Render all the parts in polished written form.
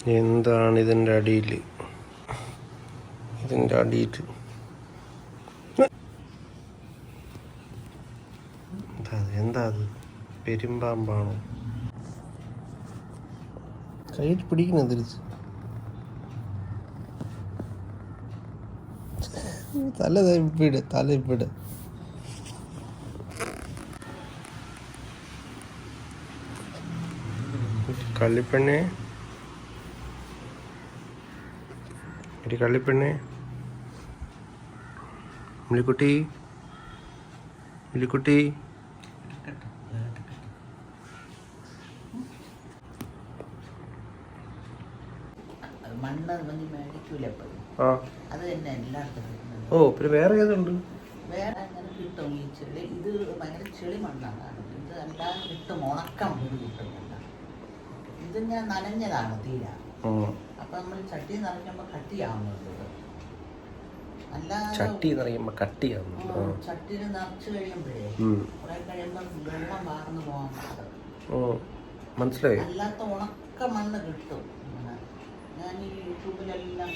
എന്താണ് ഇതിൻ്റെ അടിയിൽ? ഇതിൻ്റെ അടിയിൽ എന്താ അത്? പെരുമ്പാമ്പാണോ? കയ്യിൽ പിടിക്കുന്ന തിരിച്ച് തല ഇപ്പിട്. കള്ളിപ്പെണ്ണെ, ഒരു കള്ളിപ്പെണ്ണെ, മിലിക്കുട്ടി ഓ പിന്നെ വേറെ ഏതുണ്ട്? വേറെ അങ്ങനെ കിട്ടും ഈ ചെളി. ഇത് ഭയങ്കര ചെളി മണ്ണാണ്. ഇത് അല്ലാതെ കിട്ടും, ഉണക്കം കിട്ടും. ഇത് ഞാൻ നനഞ്ഞതാണ് തീരെ. അപ്പൊ നമ്മൾ ചട്ടി നിറയ്ക്കുമ്പോ കട്ടിയാവുന്നുണ്ട്. അല്ലാതെ ചട്ടിയിൽ നിറച്ച് കഴിയുമ്പോഴേ കുറെ കഴിയുമ്പോ വെള്ളം വാർന്നു പോകാൻ മനസ്സിലായി. അല്ലാത്ത ഉണക്ക മണ്ണ് കിട്ടും. ഞാൻ ഈ യൂട്യൂബിലെല്ലാം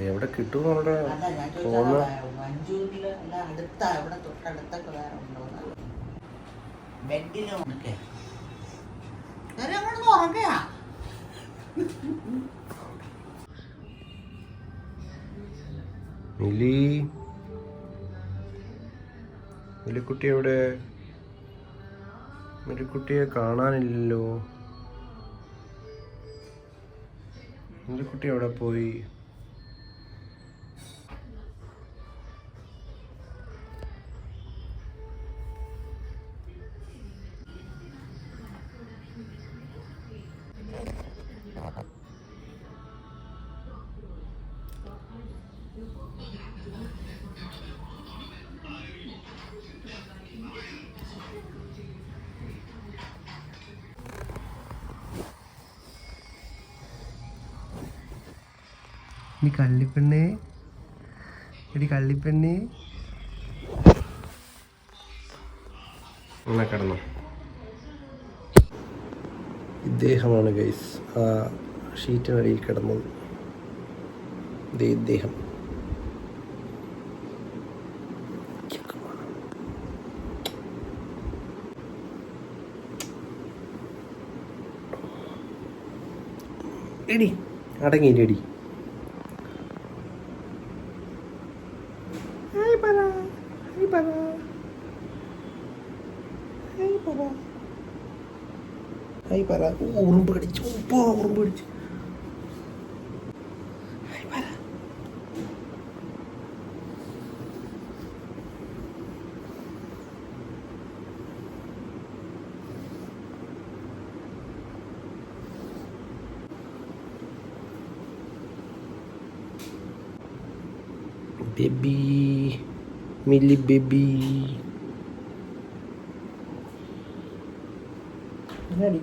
എവിടെ കിട്ടും? അല്ല ഞാൻ ചോദിച്ചാൽ മഞ്ചൂരിൽ അല്ല അടുത്ത ഇവിടെ തൊട്ടടുത്തൊക്കെ വേറെ ഉണ്ടോ? ബെഡിലും ഉണക്കെ ഉറങ്ങയാ. മിലിക്കുട്ടി എവിടെ? മിലിക്കുട്ടിയെ കാണാനില്ലല്ലോ. മിലിക്കുട്ടി എവിടെ പോയി? നീ കള്ളിപ്പെണ്ണേ, എടി കള്ളിപ്പെണ്ണേ, എന്നാ കിടന്നു. ഇദ്ദേഹമാണ് ഗൈസ് ആ ഷീറ്റിനടിയിൽ കിടന്നത്. ഇദ്ദേഹം എടി അടങ്ങിയില്ലടി. ഉറുമ്പ് കടിച്ചു. Baby, milli baby. Ready.